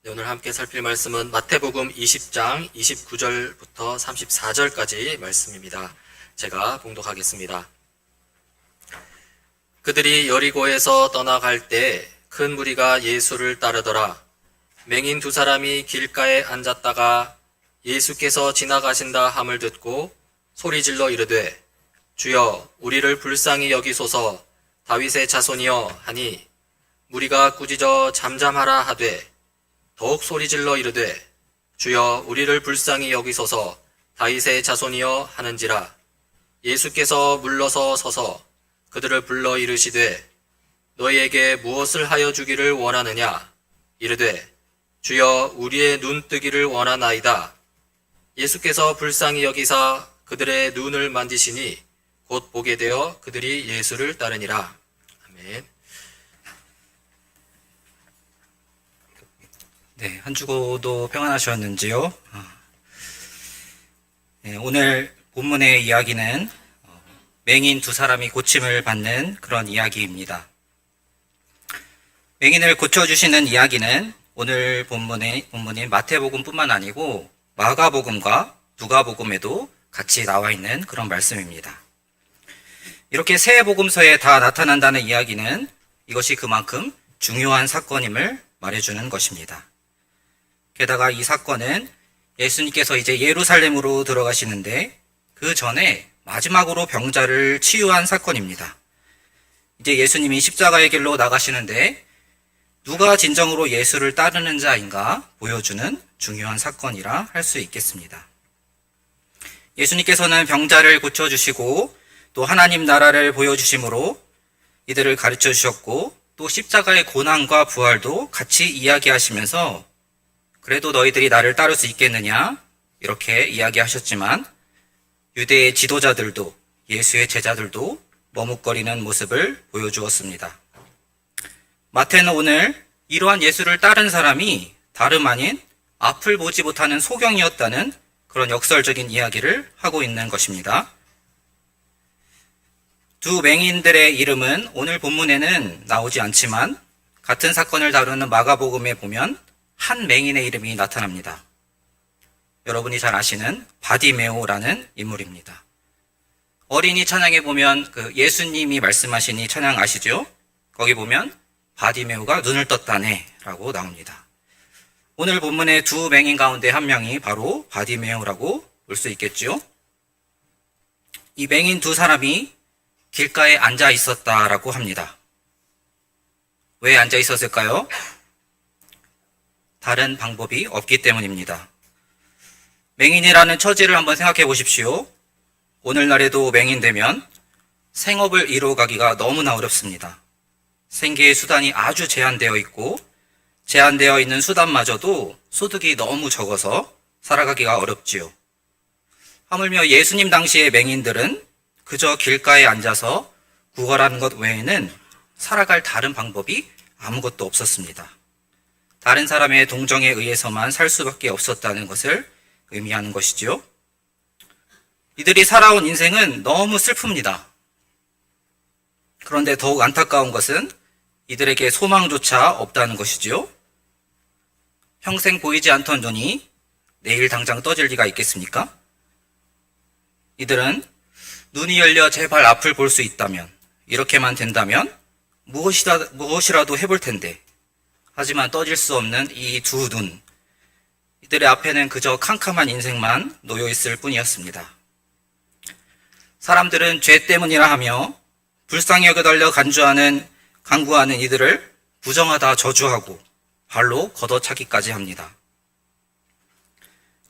오늘 함께 살필 말씀은 마태복음 20장 29절부터 34절까지 말씀입니다. 제가 봉독하겠습니다. 그들이 여리고에서 떠나갈 때 큰 무리가 예수를 따르더라. 맹인 두 사람이 길가에 앉았다가 예수께서 지나가신다 함을 듣고 소리질러 이르되 주여 우리를 불쌍히 여기소서 다윗의 자손이여 하니 무리가 꾸짖어 잠잠하라 하되 더욱 소리질러 이르되 주여 우리를 불쌍히 여기소서 다윗의 자손이여 하는지라. 예수께서 물러서 서서 그들을 불러 이르시되 너희에게 무엇을 하여 주기를 원하느냐. 이르되 주여 우리의 눈 뜨기를 원하나이다. 예수께서 불쌍히 여기사 그들의 눈을 만지시니 곧 보게 되어 그들이 예수를 따르니라. 아멘. 네, 한 주도 평안하셨는지요? 네, 오늘 본문의 이야기는 맹인 두 사람이 고침을 받는 그런 이야기입니다. 맹인을 고쳐주시는 이야기는 오늘 본문인 마태복음뿐만 아니고 마가복음과 누가복음에도 같이 나와 있는 그런 말씀입니다. 이렇게 세 복음서에 다 나타난다는 이야기는 이것이 그만큼 중요한 사건임을 말해주는 것입니다. 게다가 이 사건은 예수님께서 이제 예루살렘으로 들어가시는데 그 전에 마지막으로 병자를 치유한 사건입니다. 이제 예수님이 십자가의 길로 나가시는데 누가 진정으로 예수를 따르는 자인가 보여주는 중요한 사건이라 할 수 있겠습니다. 예수님께서는 병자를 고쳐주시고 또 하나님 나라를 보여주심으로 이들을 가르쳐 주셨고 또 십자가의 고난과 부활도 같이 이야기하시면서 그래도 너희들이 나를 따를 수 있겠느냐 이렇게 이야기하셨지만 유대의 지도자들도 예수의 제자들도 머뭇거리는 모습을 보여주었습니다. 마태는 오늘 이러한 예수를 따른 사람이 다름 아닌 앞을 보지 못하는 소경이었다는 그런 역설적인 이야기를 하고 있는 것입니다. 두 맹인들의 이름은 오늘 본문에는 나오지 않지만 같은 사건을 다루는 마가복음에 보면 한 맹인의 이름이 나타납니다. 여러분이 잘 아시는 바디메오라는 인물입니다. 어린이 찬양에 보면 그 예수님이 말씀하신 이 찬양 아시죠? 거기 보면 바디메오가 눈을 떴다네 라고 나옵니다. 오늘 본문의 두 맹인 가운데 한 명이 바로 바디메오라고 볼 수 있겠죠? 이 맹인 두 사람이 길가에 앉아 있었다라고 합니다. 왜 앉아 있었을까요? 다른 방법이 없기 때문입니다. 맹인이라는 처지를 한번 생각해 보십시오. 오늘날에도 맹인 되면 생업을 이루어가기가 너무나 어렵습니다. 생계의 수단이 아주 제한되어 있고 제한되어 있는 수단마저도 소득이 너무 적어서 살아가기가 어렵지요. 하물며 예수님 당시의 맹인들은 그저 길가에 앉아서 구걸하는 것 외에는 살아갈 다른 방법이 아무것도 없었습니다. 다른 사람의 동정에 의해서만 살 수밖에 없었다는 것을 의미하는 것이지요. 이들이 살아온 인생은 너무 슬픕니다. 그런데 더욱 안타까운 것은 이들에게 소망조차 없다는 것이지요. 평생 보이지 않던 눈이 내일 당장 떠질 리가 있겠습니까? 이들은 눈이 열려 제발 앞을 볼 수 있다면, 이렇게만 된다면 무엇이라도 해볼 텐데, 하지만 떠질 수 없는 이 두 눈, 이들의 앞에는 그저 캄캄한 인생만 놓여 있을 뿐이었습니다. 사람들은 죄 때문이라 하며 불쌍히 여겨달려 간구하는 이들을 부정하다 저주하고 발로 걷어차기까지 합니다.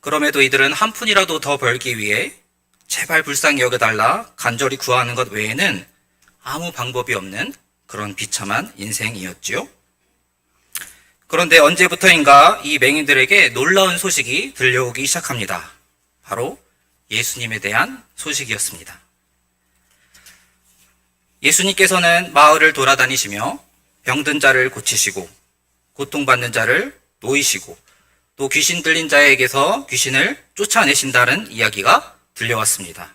그럼에도 이들은 한 푼이라도 더 벌기 위해 제발 불쌍히 여겨달라 간절히 구하는 것 외에는 아무 방법이 없는 그런 비참한 인생이었지요. 그런데 언제부터인가 이 맹인들에게 놀라운 소식이 들려오기 시작합니다. 바로 예수님에 대한 소식이었습니다. 예수님께서는 마을을 돌아다니시며 병든 자를 고치시고 고통받는 자를 놓이시고 또 귀신 들린 자에게서 귀신을 쫓아내신다는 이야기가 들려왔습니다.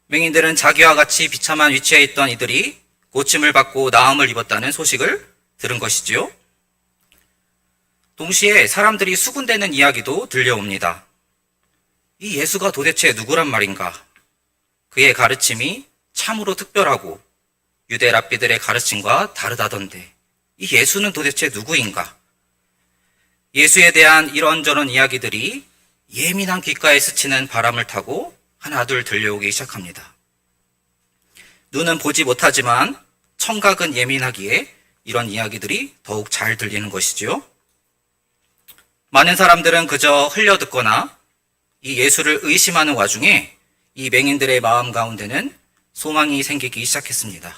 맹인들은 자기와 같이 비참한 위치에 있던 이들이 고침을 받고 나음을 입었다는 소식을 들은 것이지요. 동시에 사람들이 수군대는 이야기도 들려옵니다. 이 예수가 도대체 누구란 말인가? 그의 가르침이 참으로 특별하고 유대 랍비들의 가르침과 다르다던데 이 예수는 도대체 누구인가? 예수에 대한 이런저런 이야기들이 예민한 귓가에 스치는 바람을 타고 하나둘 들려오기 시작합니다. 눈은 보지 못하지만 청각은 예민하기에 이런 이야기들이 더욱 잘 들리는 것이지요. 많은 사람들은 그저 흘려듣거나 이 예수를 의심하는 와중에 이 맹인들의 마음 가운데는 소망이 생기기 시작했습니다.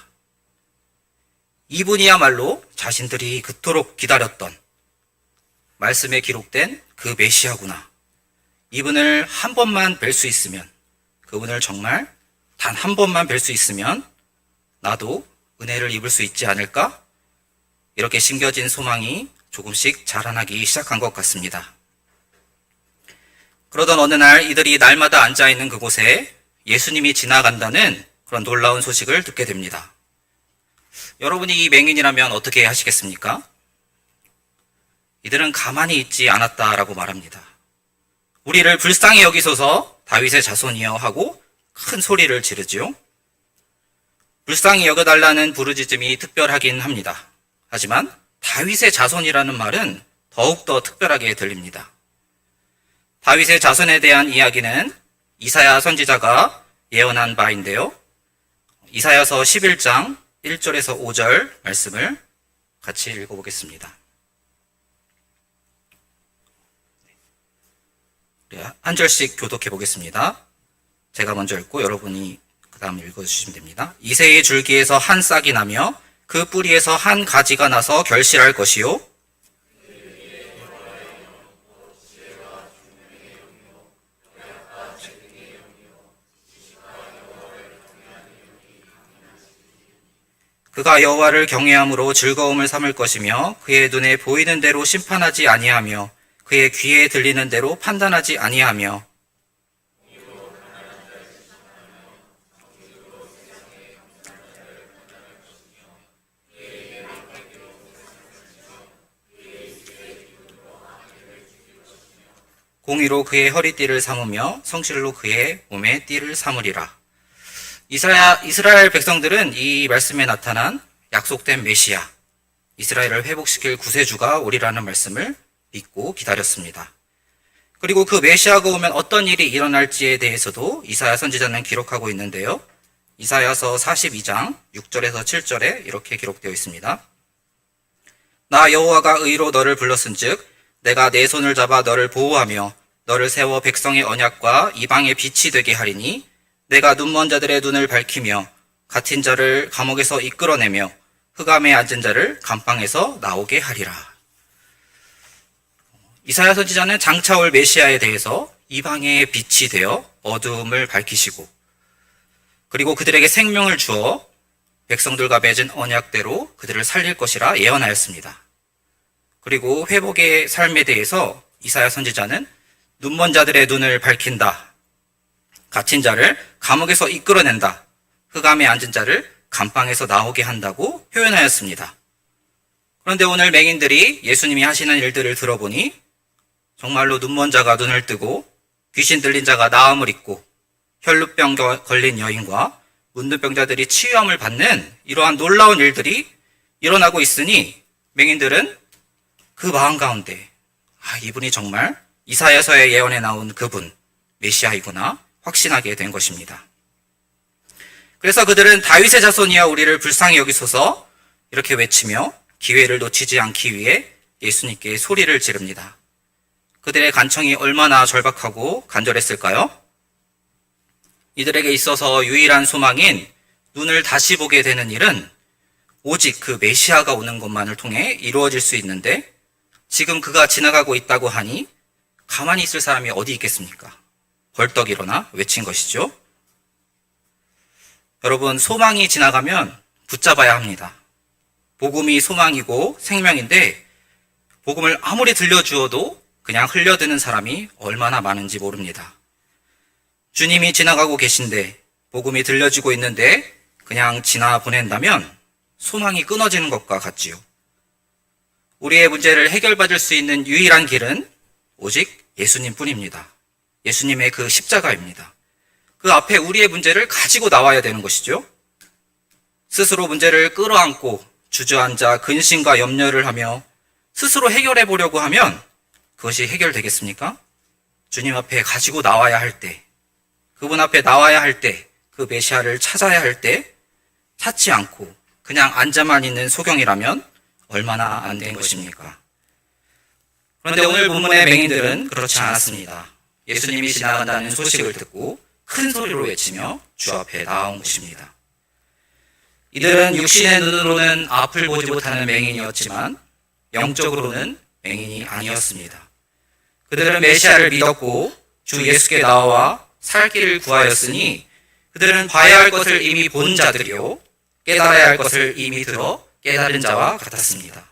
이분이야말로 자신들이 그토록 기다렸던 말씀에 기록된 그 메시아구나. 이분을 한 번만 뵐 수 있으면, 그분을 정말 단 한 번만 뵐 수 있으면 나도 은혜를 입을 수 있지 않을까? 이렇게 심겨진 소망이 조금씩 자라나기 시작한 것 같습니다. 그러던 어느 날 이들이 날마다 앉아있는 그곳에 예수님이 지나간다는 그런 놀라운 소식을 듣게 됩니다. 여러분이 이 맹인이라면 어떻게 하시겠습니까? 이들은 가만히 있지 않았다라고 말합니다. 우리를 불쌍히 여기소서 다윗의 자손이여 하고 큰 소리를 지르지요. 불쌍히 여겨달라는 부르짖음이 특별하긴 합니다. 하지만 다윗의 자손이라는 말은 더욱더 특별하게 들립니다. 다윗의 자손에 대한 이야기는 이사야 선지자가 예언한 바인데요. 이사야서 11장 1절에서 5절 말씀을 같이 읽어보겠습니다. 한 절씩 교독해 보겠습니다. 제가 먼저 읽고 여러분이 그 다음 읽어주시면 됩니다. 이새의 줄기에서 한 싹이 나며 그 뿌리에서 한 가지가 나서 결실할 것이요. 그가 여호와를 경외함으로 즐거움을 삼을 것이며 그의 눈에 보이는 대로 심판하지 아니하며 그의 귀에 들리는 대로 판단하지 아니하며 공의로 그의 허리띠를 삼으며 성실로 그의 몸에 띠를 삼으리라. 이스라엘 백성들은 이 말씀에 나타난 약속된 메시아, 이스라엘을 회복시킬 구세주가 오리라는 말씀을 믿고 기다렸습니다. 그리고 그 메시아가 오면 어떤 일이 일어날지에 대해서도 이사야 선지자는 기록하고 있는데요. 이사야서 42장 6절에서 7절에 이렇게 기록되어 있습니다. 나 여호와가 의로 너를 불렀은즉 내가 내 손을 잡아 너를 보호하며 너를 세워 백성의 언약과 이방의 빛이 되게 하리니 내가 눈먼 자들의 눈을 밝히며 갇힌 자를 감옥에서 이끌어내며 흑암에 앉은 자를 감방에서 나오게 하리라. 이사야 선지자는 장차 올 메시아에 대해서 이방의 빛이 되어 어두움을 밝히시고 그리고 그들에게 생명을 주어 백성들과 맺은 언약대로 그들을 살릴 것이라 예언하였습니다. 그리고 회복의 삶에 대해서 이사야 선지자는 눈먼 자들의 눈을 밝힌다. 갇힌 자를 감옥에서 이끌어낸다. 흑암에 앉은 자를 감방에서 나오게 한다고 표현하였습니다. 그런데 오늘 맹인들이 예수님이 하시는 일들을 들어보니 정말로 눈먼 자가 눈을 뜨고 귀신 들린 자가 나음을 입고 혈루병 걸린 여인과 문둥병자들이 치유함을 받는 이러한 놀라운 일들이 일어나고 있으니 맹인들은 그 마음 가운데 이분이 정말 이사야서의 예언에 나온 그분 메시아이구나 확신하게 된 것입니다. 그래서 그들은 다윗의 자손이여 우리를 불쌍히 여기소서 이렇게 외치며 기회를 놓치지 않기 위해 예수님께 소리를 지릅니다. 그들의 간청이 얼마나 절박하고 간절했을까요? 이들에게 있어서 유일한 소망인 눈을 다시 보게 되는 일은 오직 그 메시아가 오는 것만을 통해 이루어질 수 있는데 지금 그가 지나가고 있다고 하니 가만히 있을 사람이 어디 있겠습니까? 벌떡 일어나 외친 것이죠. 여러분, 소망이 지나가면 붙잡아야 합니다. 복음이 소망이고 생명인데 복음을 아무리 들려주어도 그냥 흘려드는 사람이 얼마나 많은지 모릅니다. 주님이 지나가고 계신데 복음이 들려지고 있는데 그냥 지나 보낸다면 소망이 끊어지는 것과 같지요. 우리의 문제를 해결받을 수 있는 유일한 길은 오직 예수님 뿐입니다. 예수님의 그 십자가입니다. 그 앞에 우리의 문제를 가지고 나와야 되는 것이죠. 스스로 문제를 끌어안고 주저앉아 근심과 염려를 하며 스스로 해결해 보려고 하면 그것이 해결되겠습니까? 주님 앞에 가지고 나와야 할 때, 그분 앞에 나와야 할 때, 그 메시아를 찾아야 할 때 찾지 않고 그냥 앉아만 있는 소경이라면 얼마나 안 된 것입니까? 그런데 오늘 본문의 맹인들은 그렇지 않았습니다. 예수님이 지나간다는 소식을 듣고 큰 소리로 외치며 주 앞에 나온 것입니다. 이들은 육신의 눈으로는 앞을 보지 못하는 맹인이었지만 영적으로는 맹인이 아니었습니다. 그들은 메시아를 믿었고 주 예수께 나와 살 길을 구하였으니 그들은 봐야 할 것을 이미 본 자들이요 깨달아야 할 것을 이미 들어 깨달은 자와 같았습니다.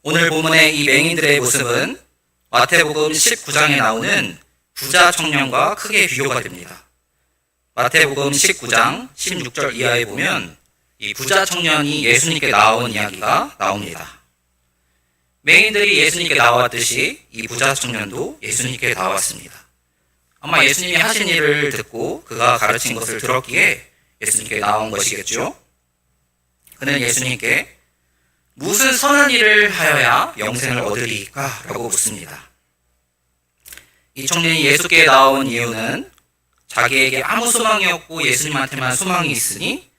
오늘 본문의 이 맹인들의 모습은 마태복음 19장에 나오는 부자 청년과 크게 비교가 됩니다. 마태복음 19장 16절 이하에 보면 이 부자 청년이 예수님께 나온 이야기가 나옵니다. 맹인들이 예수님께 나왔듯이 이 부자 청년도 예수님께 나왔습니다. 아마 예수님이 하신 일을 듣고 그가 가르친 것을 들었기에 예수님께 나온 것이겠죠. 그는 예수님께 무슨 선한 일을 하여야 영생을 얻으리까? 라고 묻습니다. 이 청년이 예수께 나온 이유는 자기에게 아무 소망이 없고 예수님한테만 소망이 있으니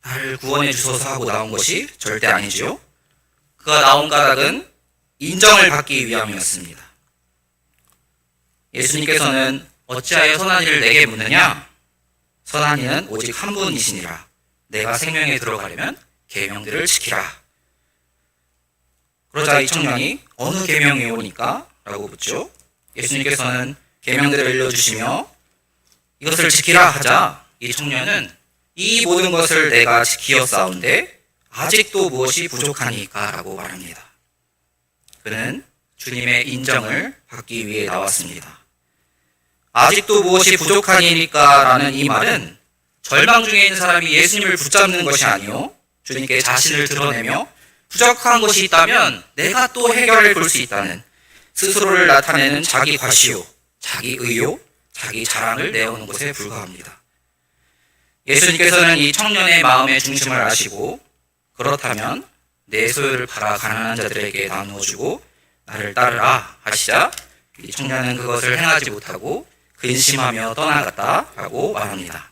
나를 구원해 주소서 하고 나온 것이 절대 아니죠. 그가 나온 까닭은 인정을 받기 위함이었습니다. 예수님께서는 어찌하여 선한 일을 내게 묻느냐? 선한 이는 오직 한 분이시니라. 내가 생명에 들어가려면 계명들을 지키라. 그러자 이 청년이 어느 계명이 오니까? 라고 묻죠. 예수님께서는 계명들을 알려주시며 이것을 지키라 하자 이 청년은 이 모든 것을 내가 지키었사온데 아직도 무엇이 부족하니까? 라고 말합니다. 그는 주님의 인정을 받기 위해 나왔습니다. 아직도 무엇이 부족하니까? 라는 이 말은 절망 중에 있는 사람이 예수님을 붙잡는 것이 아니요 주님께 자신을 드러내며 부족한 것이 있다면 내가 또 해결해 볼 수 있다는 스스로를 나타내는 자기 과시요, 자기 의요, 자기 자랑을 내어오는 것에 불과합니다. 예수님께서는 이 청년의 마음의 중심을 아시고 그렇다면 내 소유를 팔아 가난한 자들에게 나누어주고 나를 따르라 하시자 이 청년은 그것을 행하지 못하고 근심하며 떠나갔다라고 말합니다.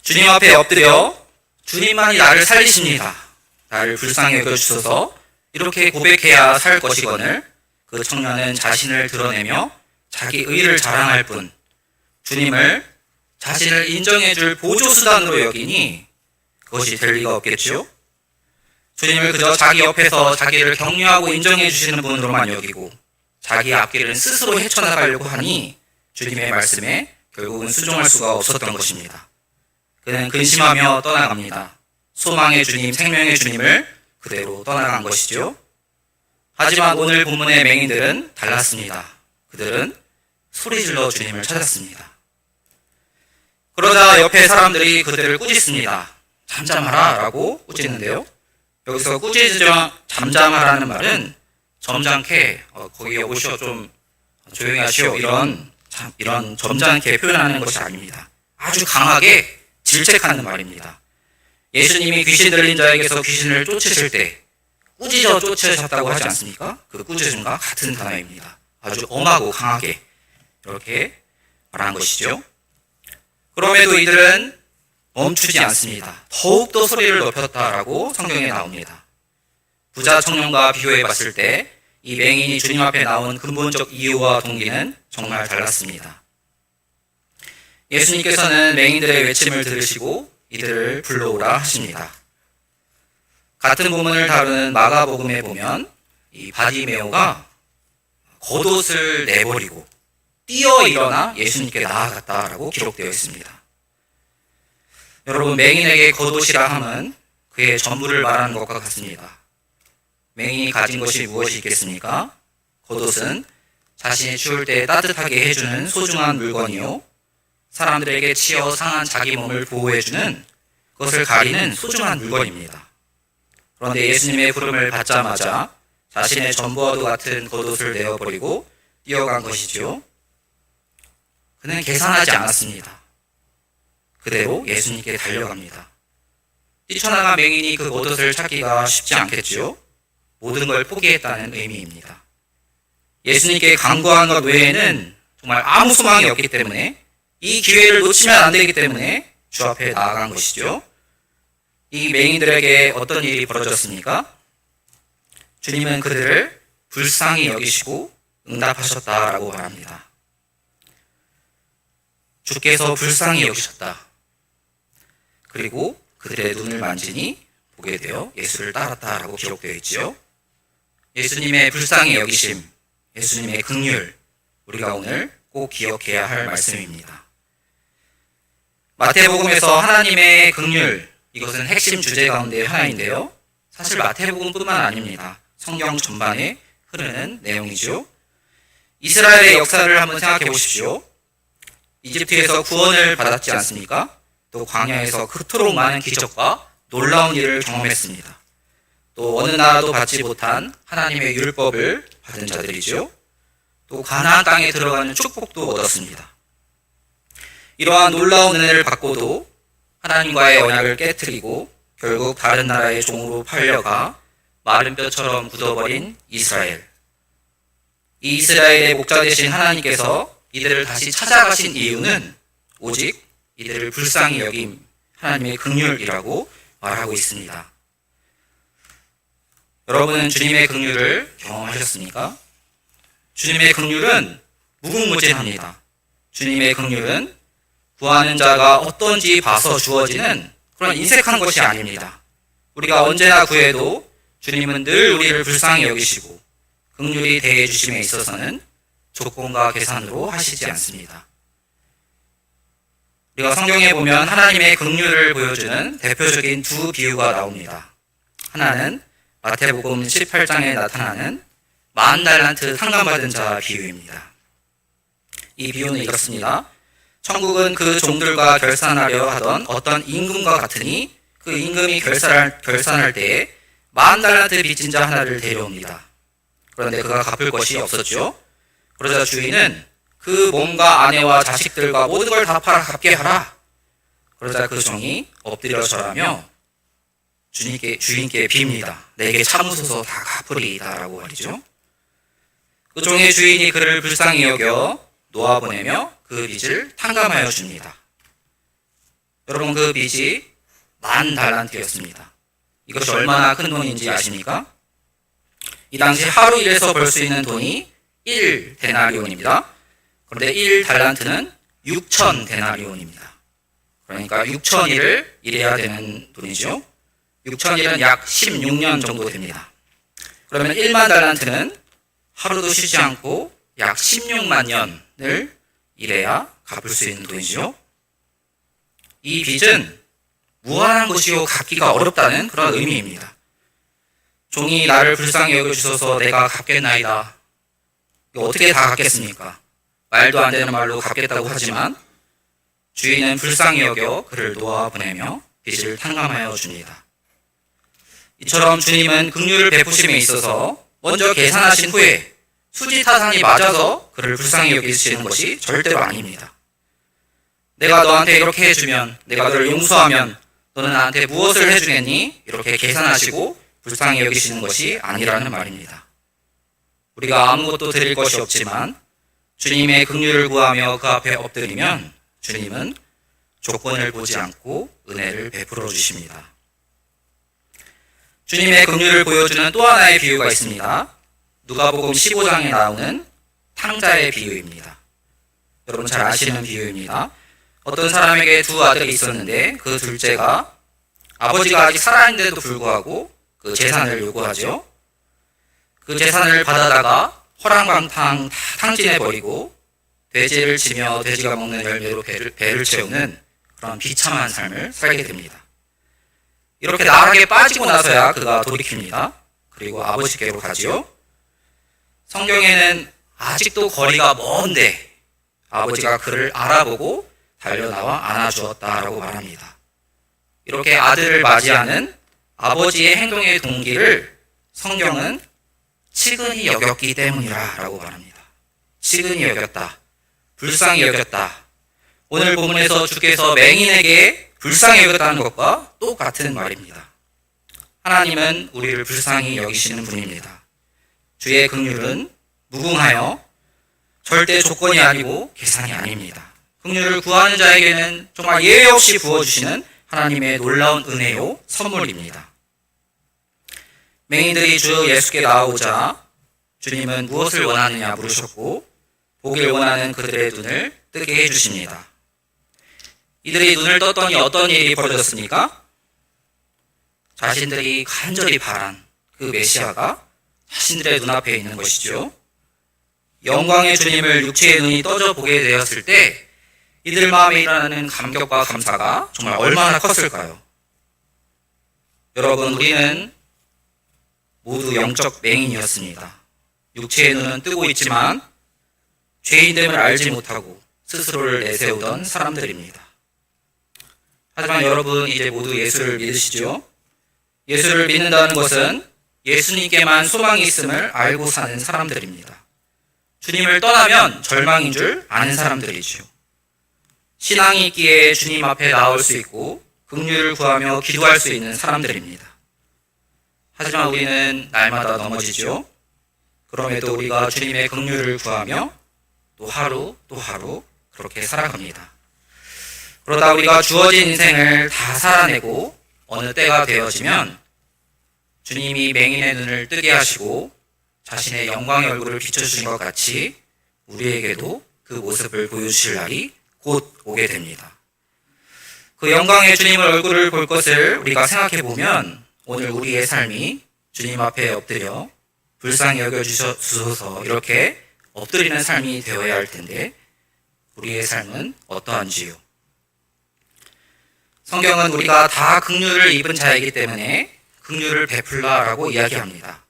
주님 앞에 엎드려 주님만이 나를 살리십니다. 나를 불쌍히 여겨주셔서 이렇게 고백해야 살 것이거늘 그 청년은 자신을 드러내며 자기 의를 자랑할 뿐 주님을 자신을 인정해줄 보조수단으로 여기니 그것이 될 리가 없겠죠. 주님을 그저 자기 옆에서 자기를 격려하고 인정해 주시는 분으로만 여기고 자기 앞길은 스스로 헤쳐나가려고 하니 주님의 말씀에 결국은 순종할 수가 없었던 것입니다. 그는 근심하며 떠나갑니다. 소망의 주님, 생명의 주님을 그대로 떠나간 것이죠. 하지만 오늘 본문의 맹인들은 달랐습니다. 그들은 소리질러 주님을 찾았습니다. 그러자 옆에 사람들이 그들을 꾸짖습니다. 잠잠하라 라고 꾸짖는데요. 여기서 꾸짖으며 잠잠하라는 말은 점잖게 거기 오시오 좀 조용히 하시오 이런 점잖게 표현하는 것이 아닙니다. 아주 강하게 질책하는 말입니다. 예수님이 귀신 들린 자에게서 귀신을 쫓으실 때 꾸짖어 쫓으셨다고 하지 않습니까? 그 꾸짖음과 같은 단어입니다. 아주 엄하고 강하게 이렇게 말한 것이죠. 그럼에도 이들은 멈추지 않습니다. 더욱더 소리를 높였다라고 성경에 나옵니다. 부자 청년과 비교해 봤을 때 이 맹인이 주님 앞에 나온 근본적 이유와 동기는 정말 달랐습니다. 예수님께서는 맹인들의 외침을 들으시고 이들을 불러오라 하십니다. 같은 본문을 다루는 마가복음에 보면 이 바디메오가 겉옷을 내버리고 뛰어 일어나 예수님께 나아갔다라고 기록되어 있습니다. 여러분, 맹인에게 겉옷이라 함은 그의 전부를 말하는 것과 같습니다. 맹인이 가진 것이 무엇이 있겠습니까? 겉옷은 자신이 추울 때 따뜻하게 해주는 소중한 물건이요, 사람들에게 치여 상한 자기 몸을 보호해주는 그것을 가리는 소중한 물건입니다. 그런데 예수님의 부름을 받자마자 자신의 전부와도 같은 겉옷을 내어버리고 뛰어간 것이죠. 그는 계산하지 않았습니다. 그대로 예수님께 달려갑니다. 뛰쳐나간 맹인이 그 겉옷을 찾기가 쉽지 않겠죠. 모든 걸 포기했다는 의미입니다. 예수님께 간구한 것 외에는 정말 아무 소망이 없기 때문에, 이 기회를 놓치면 안 되기 때문에 주 앞에 나아간 것이죠. 이 맹인들에게 어떤 일이 벌어졌습니까? 주님은 그들을 불쌍히 여기시고 응답하셨다라고 말합니다. 주께서 불쌍히 여기셨다. 그리고 그들의 눈을 만지니 보게 되어 예수를 따랐다라고 기록되어 있죠. 예수님의 불쌍히 여기심, 예수님의 긍휼, 우리가 오늘 꼭 기억해야 할 말씀입니다. 마태복음에서 하나님의 긍휼, 이것은 핵심 주제 가운데 하나인데요. 사실 마태복음뿐만 아닙니다. 성경 전반에 흐르는 내용이죠. 이스라엘의 역사를 한번 생각해 보십시오. 이집트에서 구원을 받았지 않습니까? 또 광야에서 그토록 많은 기적과 놀라운 일을 경험했습니다. 또 어느 나라도 받지 못한 하나님의 율법을 받은 자들이죠. 또 가나안 땅에 들어가는 축복도 얻었습니다. 이러한 놀라운 은혜를 받고도 하나님과의 언약을 깨트리고 결국 다른 나라의 종으로 팔려가 마른 뼈처럼 굳어버린 이스라엘. 이 이스라엘의 목자 되신 하나님께서 이들을 다시 찾아가신 이유는 오직 이들을 불쌍히 여김 하나님의 긍휼이라고 말하고 있습니다. 여러분은 주님의 긍휼을 경험하셨습니까? 주님의 긍휼은 무궁무진합니다. 주님의 긍휼은 구하는 자가 어떤지 봐서 주어지는 그런 인색한 것이 아닙니다. 우리가 언제나 구해도 주님은 늘 우리를 불쌍히 여기시고 긍휼히 대해 주심에 있어서는 조건과 계산으로 하시지 않습니다. 우리가 성경에 보면 하나님의 긍휼을 보여주는 대표적인 두 비유가 나옵니다. 하나는 마태복음 18장에 나타나는 10,000달란트 상감받은 자 비유입니다. 이 비유는 이렇습니다. 천국은 그 종들과 결산하려 하던 어떤 임금과 같으니 그 임금이 결산할 때에 10,000달란트 빚진 자 하나를 데려옵니다. 그런데 그가 갚을 것이 없었죠. 그러자 주인은 그 몸과 아내와 자식들과 모든 걸 다 팔아 갚게 하라. 그러자 그 종이 엎드려 절하며 주인께 빕니다. 내게 참으소서 다 갚으리이다 라고 말이죠. 그 종의 주인이 그를 불쌍히 여겨 놓아보내며 그 빚을 탕감하여 줍니다. 여러분, 그 빚이 10,000달란트였습니다. 이것이 얼마나 큰 돈인지 아십니까? 이 당시 하루 일해서 벌 수 있는 돈이 1데나리온입니다. 그런데 1달란트는 6,000데나리온입니다. 그러니까 6,000일을 일해야 되는 돈이죠. 6,000일은 약 16년 정도 됩니다. 그러면 10,000달란트는 하루도 쉬지 않고 약 16만 년을 일해야 갚을 수 있는 돈이죠. 이 빚은 무한한 것이요 갚기가 어렵다는 그런 의미입니다. 종이 나를 불쌍히 여겨주셔서 내가 갚겠나이다. 이거 어떻게 다 갚겠습니까? 말도 안 되는 말로 갚겠다고 하지만 주인은 불쌍히 여겨 그를 놓아보내며 빚을 탕감하여 줍니다. 이처럼 주님은 긍휼을 베푸심에 있어서 먼저 계산하신 후에 수지타산이 맞아서 그를 불쌍히 여기시는 것이 절대로 아닙니다. 내가 너한테 이렇게 해주면, 내가 너를 용서하면 너는 나한테 무엇을 해주겠니? 이렇게 계산하시고 불쌍히 여기시는 것이 아니라는 말입니다. 우리가 아무것도 드릴 것이 없지만 주님의 긍휼을 구하며 그 앞에 엎드리면 주님은 조건을 보지 않고 은혜를 베풀어 주십니다. 주님의 긍휼을 보여주는 또 하나의 비유가 있습니다. 누가복음 15장에 나오는 탕자의 비유입니다. 여러분 잘 아시는 비유입니다. 어떤 사람에게 두 아들이 있었는데 그 둘째가 아버지가 아직 살아있는데도 불구하고 그 재산을 요구하죠. 그 재산을 받아다가 허랑방탕 다 탕진해버리고 돼지를 치며 돼지가 먹는 열매로 배를 채우는 그런 비참한 삶을 살게 됩니다. 이렇게 나락에 빠지고 나서야 그가 돌이킵니다. 그리고 아버지께로 가지요. 성경에는 아직도 거리가 먼데 아버지가 그를 알아보고 달려나와 안아주었다라고 말합니다. 이렇게 아들을 맞이하는 아버지의 행동의 동기를 성경은 치근히 여겼기 때문이라 라고 말합니다. 치근히 여겼다. 불쌍히 여겼다. 오늘 본문에서 주께서 맹인에게 불쌍히 여겼다는 것과 똑같은 말입니다. 하나님은 우리를 불쌍히 여기시는 분입니다. 주의 긍휼은 무궁하여 절대 조건이 아니고 계산이 아닙니다. 긍휼을 구하는 자에게는 정말 예외 없이 부어주시는 하나님의 놀라운 은혜요 선물입니다. 맹인들이 주 예수께 나아오자 주님은 무엇을 원하느냐 물으셨고 보길 원하는 그들의 눈을 뜨게 해주십니다. 이들이 눈을 떴더니 어떤 일이 벌어졌습니까? 자신들이 간절히 바란 그 메시아가 자신들의 눈앞에 있는 것이죠. 영광의 주님을 육체의 눈이 떠져 보게 되었을 때 이들 마음에 일어나는 감격과 감사가 정말 얼마나 컸을까요? 여러분, 우리는 모두 영적 맹인이었습니다. 육체의 눈은 뜨고 있지만 죄인됨을 알지 못하고 스스로를 내세우던 사람들입니다. 하지만 여러분, 이제 모두 예수를 믿으시죠? 예수를 믿는다는 것은 예수님께만 소망이 있음을 알고 사는 사람들입니다. 주님을 떠나면 절망인 줄 아는 사람들이죠. 신앙이 있기에 주님 앞에 나올 수 있고 긍휼을 구하며 기도할 수 있는 사람들입니다. 하지만 우리는 날마다 넘어지죠. 그럼에도 우리가 주님의 긍휼을 구하며 또 하루 또 하루 그렇게 살아갑니다. 그러다 우리가 주어진 인생을 다 살아내고 어느 때가 되어지면 주님이 맹인의 눈을 뜨게 하시고 자신의 영광의 얼굴을 비춰주신 것 같이 우리에게도 그 모습을 보여주실 날이 곧 오게 됩니다. 그 영광의 주님의 얼굴을 볼 것을 우리가 생각해 보면 오늘 우리의 삶이 주님 앞에 엎드려 불쌍히 여겨주소서 이렇게 엎드리는 삶이 되어야 할 텐데 우리의 삶은 어떠한지요? 성경은 우리가 다 긍휼을 입은 자이기 때문에 긍휼을 베풀라라고 이야기합니다.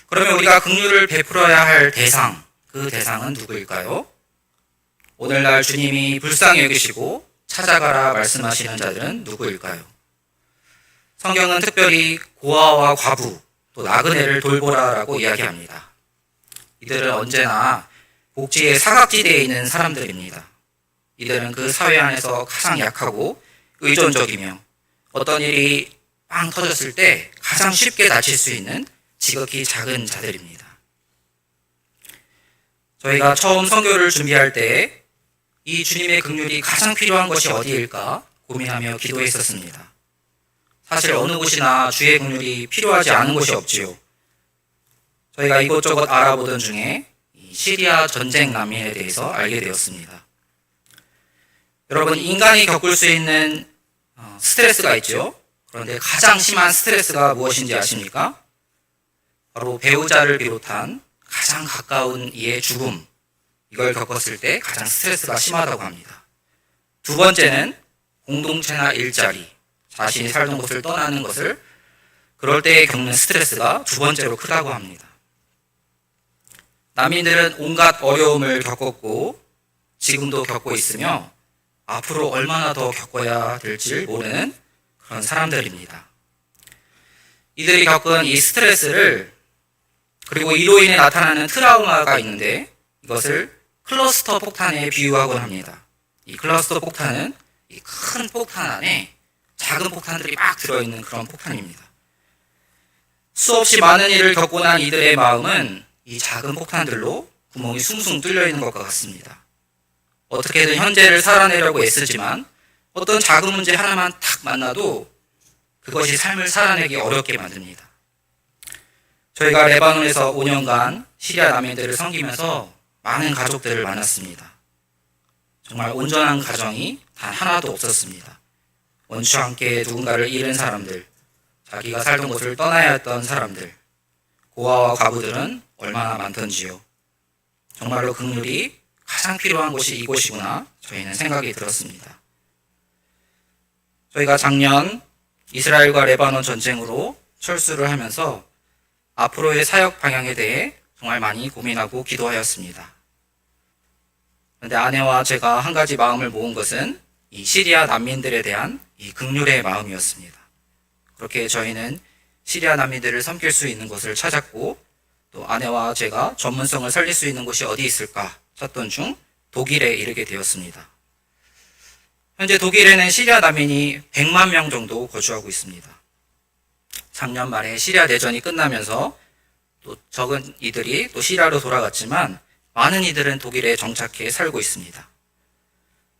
그러면 우리가 긍휼을 베풀어야 할 대상, 그 대상은 누구일까요? 오늘날 주님이 불쌍히 여기시고 찾아가라 말씀하시는 자들은 누구일까요? 성경은 특별히 고아와 과부, 또 나그네를 돌보라라고 이야기합니다. 이들은 언제나 복지의 사각지대에 있는 사람들입니다. 이들은 그 사회 안에서 가장 약하고 의존적이며 어떤 일이 빵 터졌을 때 가장 쉽게 다칠 수 있는 지극히 작은 자들입니다. 저희가 처음 선교를 준비할 때 이 주님의 긍휼이 가장 필요한 것이 어디일까 고민하며 기도했었습니다. 사실 어느 곳이나 주의 긍휼이 필요하지 않은 곳이 없지요. 저희가 이것저것 알아보던 중에 시리아 전쟁 난민에 대해서 알게 되었습니다. 여러분, 인간이 겪을 수 있는 스트레스가 있죠. 그런데 가장 심한 스트레스가 무엇인지 아십니까? 바로 배우자를 비롯한 가장 가까운 이의 죽음, 이걸 겪었을 때 가장 스트레스가 심하다고 합니다. 두 번째는 공동체나 일자리, 자신이 살던 곳을 떠나는 것을 그럴 때 겪는 스트레스가 두 번째로 크다고 합니다. 난민들은 온갖 어려움을 겪었고 지금도 겪고 있으며 앞으로 얼마나 더 겪어야 될지 모르는 그런 사람들입니다. 이들이 겪은 이 스트레스를 그리고 이로 인해 나타나는 트라우마가 있는데 이것을 클러스터 폭탄에 비유하곤 합니다. 이 클러스터 폭탄은 이 큰 폭탄 안에 작은 폭탄들이 막 들어있는 그런 폭탄입니다. 수없이 많은 일을 겪고 난 이들의 마음은 이 작은 폭탄들로 구멍이 숭숭 뚫려 있는 것과 같습니다. 어떻게든 현재를 살아내려고 애쓰지만 어떤 작은 문제 하나만 탁 만나도 그것이 삶을 살아내기 어렵게 만듭니다. 저희가 레바논에서 5년간 시리아 난민들을 섬기면서 많은 가족들을 만났습니다. 정말 온전한 가정이 단 하나도 없었습니다. 원치 않게 누군가를 잃은 사람들, 자기가 살던 곳을 떠나야 했던 사람들, 고아와 과부들은 얼마나 많던지요. 정말로 긍휼이 가장 필요한 곳이 이곳이구나 저희는 생각이 들었습니다. 저희가 작년 이스라엘과 레바논 전쟁으로 철수를 하면서 앞으로의 사역 방향에 대해 정말 많이 고민하고 기도하였습니다. 그런데 아내와 제가 한 가지 마음을 모은 것은 이 시리아 난민들에 대한 이 긍휼의 마음이었습니다. 그렇게 저희는 시리아 난민들을 섬길 수 있는 곳을 찾았고, 또 아내와 제가 전문성을 살릴 수 있는 곳이 어디 있을까 찾던 중 독일에 이르게 되었습니다. 현재 독일에는 시리아 난민이 100만 명 정도 거주하고 있습니다. 작년 말에 시리아 내전이 끝나면서 또 적은 이들이 또 시리아로 돌아갔지만 많은 이들은 독일에 정착해 살고 있습니다.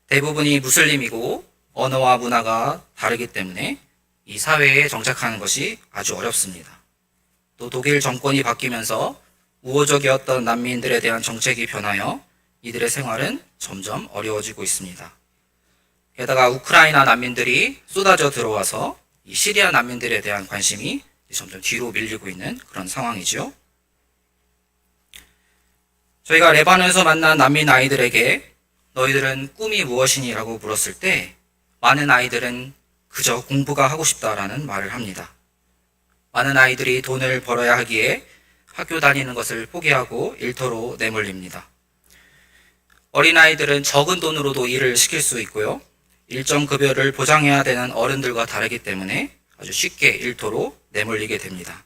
대부분이 무슬림이고 언어와 문화가 다르기 때문에 이 사회에 정착하는 것이 아주 어렵습니다. 또 독일 정권이 바뀌면서 우호적이었던 난민들에 대한 정책이 변하여 이들의 생활은 점점 어려워지고 있습니다. 게다가 우크라이나 난민들이 쏟아져 들어와서 이 시리아 난민들에 대한 관심이 점점 뒤로 밀리고 있는 그런 상황이죠. 저희가 레바논에서 만난 난민 아이들에게 너희들은 꿈이 무엇이니라고 물었을 때 많은 아이들은 그저 공부가 하고 싶다라는 말을 합니다. 많은 아이들이 돈을 벌어야 하기에 학교 다니는 것을 포기하고 일터로 내몰립니다. 어린아이들은 적은 돈으로도 일을 시킬 수 있고요. 일정 급여를 보장해야 되는 어른들과 다르기 때문에 아주 쉽게 일터로 내몰리게 됩니다.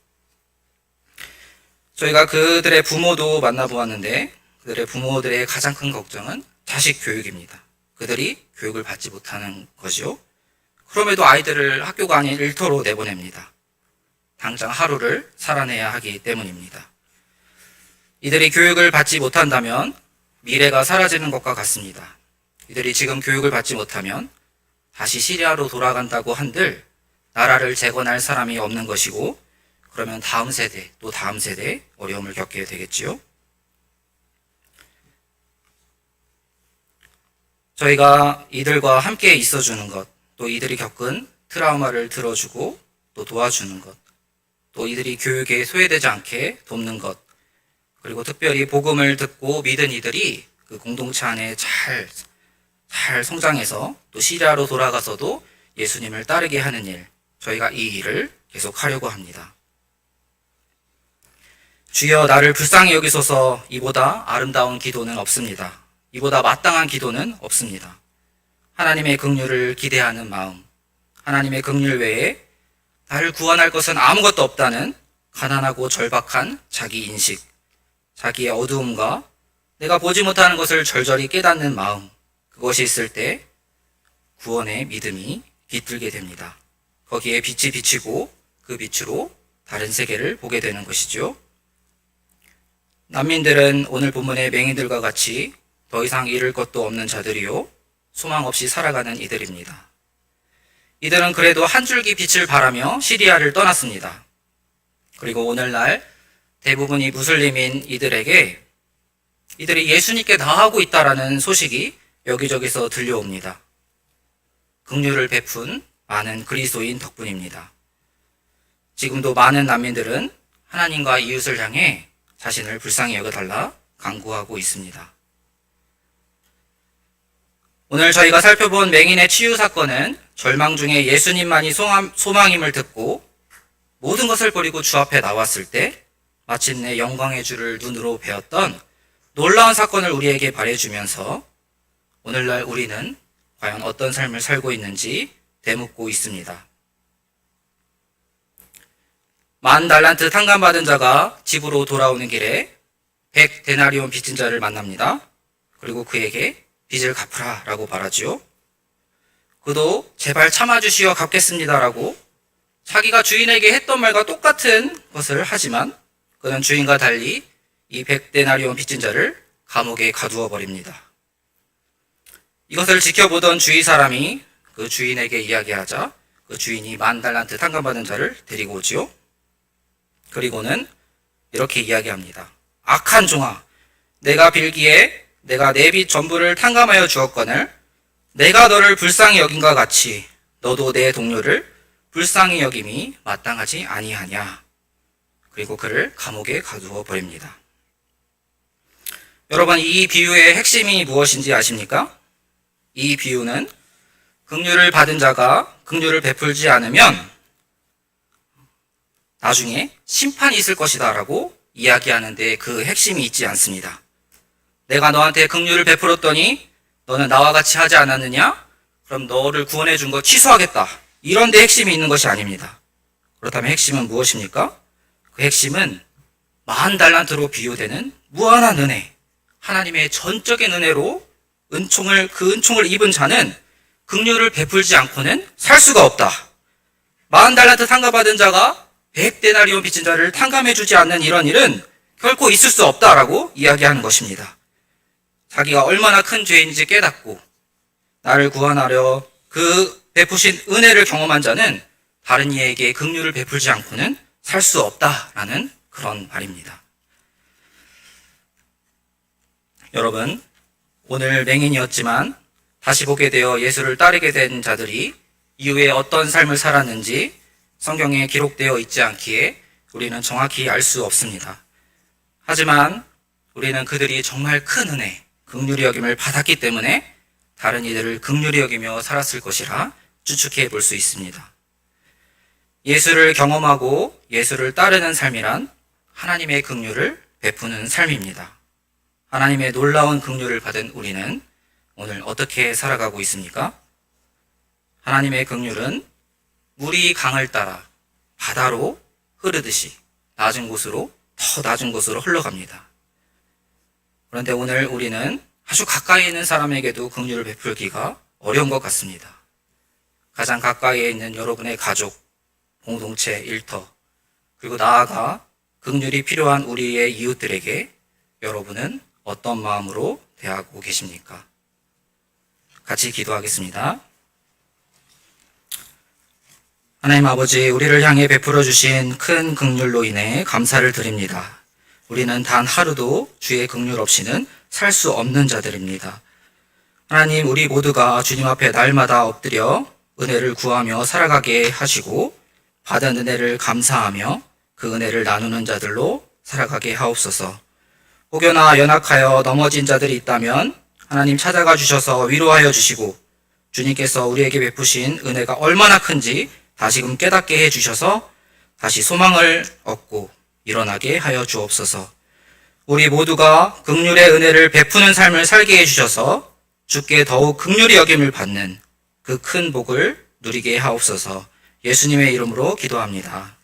저희가 그들의 부모도 만나보았는데 그들의 부모들의 가장 큰 걱정은 자식 교육입니다. 그들이 교육을 받지 못하는 것이요. 그럼에도 아이들을 학교가 아닌 일터로 내보냅니다. 당장 하루를 살아내야 하기 때문입니다. 이들이 교육을 받지 못한다면 미래가 사라지는 것과 같습니다. 이들이 지금 교육을 받지 못하면 다시 시리아로 돌아간다고 한들 나라를 재건할 사람이 없는 것이고 그러면 다음 세대 또 다음 세대에 어려움을 겪게 되겠지요. 저희가 이들과 함께 있어주는 것, 또 이들이 겪은 트라우마를 들어주고 또 도와주는 것, 또 이들이 교육에 소외되지 않게 돕는 것, 그리고 특별히 복음을 듣고 믿은 이들이 그 공동체 안에 잘 성장해서 또 시리아로 돌아가서도 예수님을 따르게 하는 일, 저희가 이 일을 계속 하려고 합니다. 주여 나를 불쌍히 여기소서. 이보다 아름다운 기도는 없습니다. 이보다 마땅한 기도는 없습니다. 하나님의 긍휼을 기대하는 마음, 하나님의 긍휼 외에 나를 구원할 것은 아무것도 없다는 가난하고 절박한 자기 인식, 자기의 어두움과 내가 보지 못하는 것을 절절히 깨닫는 마음, 그것이 있을 때 구원의 믿음이 깃들게 됩니다. 거기에 빛이 비치고 그 빛으로 다른 세계를 보게 되는 것이죠. 난민들은 오늘 본문의 맹인들과 같이 더 이상 잃을 것도 없는 자들이요 소망 없이 살아가는 이들입니다. 이들은 그래도 한 줄기 빛을 바라며 시리아를 떠났습니다. 그리고 오늘날 대부분이 무슬림인 이들에게 이들이 예수님께 나아가고 있다라는 소식이 여기저기서 들려옵니다. 긍휼을 베푼 많은 그리스도인 덕분입니다. 지금도 많은 난민들은 하나님과 이웃을 향해 자신을 불쌍히 여겨달라 간구하고 있습니다. 오늘 저희가 살펴본 맹인의 치유 사건은 절망 중에 예수님만이 소망임을 듣고 모든 것을 버리고 주 앞에 나왔을 때 마침내 영광의 주를 눈으로 배웠던 놀라운 사건을 우리에게 말해주면서 오늘날 우리는 과연 어떤 삶을 살고 있는지 되묻고 있습니다. 10달란트 탕감받은 자가 집으로 돌아오는 길에 100데나리온 빚진 자를 만납니다. 그리고 그에게 빚을 갚으라 라고 말하지요. 그도 제발 참아주시어 갚겠습니다 라고 자기가 주인에게 했던 말과 똑같은 것을 하지만 그는 주인과 달리 이 100데나리온 빚진 자를 감옥에 가두어 버립니다. 이것을 지켜보던 주위 사람이 그 주인에게 이야기하자 그 주인이 10달란트 탕감받은 자를 데리고 오지요. 그리고는 이렇게 이야기합니다. 악한 종아, 내가 빌기에 내가 내 빚 전부를 탕감하여 주었거늘 내가 너를 불쌍히 여긴과 같이 너도 내 동료를 불쌍히 여김이 마땅하지 아니하냐. 그리고 그를 감옥에 가두어 버립니다. 여러분, 이 비유의 핵심이 무엇인지 아십니까? 이 비유는 긍휼을 받은 자가 긍휼을 베풀지 않으면 나중에 심판이 있을 것이다 라고 이야기하는 데 그 핵심이 있지 않습니다. 내가 너한테 긍휼을 베풀었더니 너는 나와 같이 하지 않았느냐? 그럼 너를 구원해 준 거 취소하겠다. 이런 데 핵심이 있는 것이 아닙니다. 그렇다면 핵심은 무엇입니까? 그 핵심은 40달란트로 비유되는 무한한 은혜, 하나님의 전적인 은혜로 그 은총을 입은 자는 긍휼을 베풀지 않고는 살 수가 없다. 40달란트 탕감받은 자가 100데나리온 빚진 자를 탕감해주지 않는 이런 일은 결코 있을 수 없다라고 이야기하는 것입니다. 자기가 얼마나 큰 죄인지 깨닫고 나를 구원하려 그 베푸신 은혜를 경험한 자는 다른 이에게 긍휼을 베풀지 않고는 살 수 없다라는 그런 말입니다. 여러분, 오늘 맹인이었지만 다시 보게 되어 예수를 따르게 된 자들이 이후에 어떤 삶을 살았는지 성경에 기록되어 있지 않기에 우리는 정확히 알 수 없습니다. 하지만 우리는 그들이 정말 큰 은혜, 긍휼히 여김을 받았기 때문에 다른 이들을 긍휼히 여기며 살았을 것이라 추측해 볼 수 있습니다. 예수를 경험하고 예수를 따르는 삶이란 하나님의 긍휼을 베푸는 삶입니다. 하나님의 놀라운 긍휼을 받은 우리는 오늘 어떻게 살아가고 있습니까? 하나님의 긍휼은 물이 강을 따라 바다로 흐르듯이 낮은 곳으로 더 낮은 곳으로 흘러갑니다. 그런데 오늘 우리는 아주 가까이 있는 사람에게도 긍휼을 베풀기가 어려운 것 같습니다. 가장 가까이에 있는 여러분의 가족, 공동체, 일터, 그리고 나아가 긍휼이 필요한 우리의 이웃들에게 여러분은 어떤 마음으로 대하고 계십니까? 같이 기도하겠습니다. 하나님 아버지, 우리를 향해 베풀어 주신 큰 긍휼로 인해 감사를 드립니다. 우리는 단 하루도 주의 긍휼 없이는 살 수 없는 자들입니다. 하나님, 우리 모두가 주님 앞에 날마다 엎드려 은혜를 구하며 살아가게 하시고 받은 은혜를 감사하며 그 은혜를 나누는 자들로 살아가게 하옵소서. 혹여나 연약하여 넘어진 자들이 있다면 하나님 찾아가 주셔서 위로하여 주시고 주님께서 우리에게 베푸신 은혜가 얼마나 큰지 다시금 깨닫게 해 주셔서 다시 소망을 얻고 일어나게 하여 주옵소서. 우리 모두가 긍휼의 은혜를 베푸는 삶을 살게 해 주셔서 주께 더욱 긍휼히 여김을 받는 그 큰 복을 누리게 하옵소서. 예수님의 이름으로 기도합니다.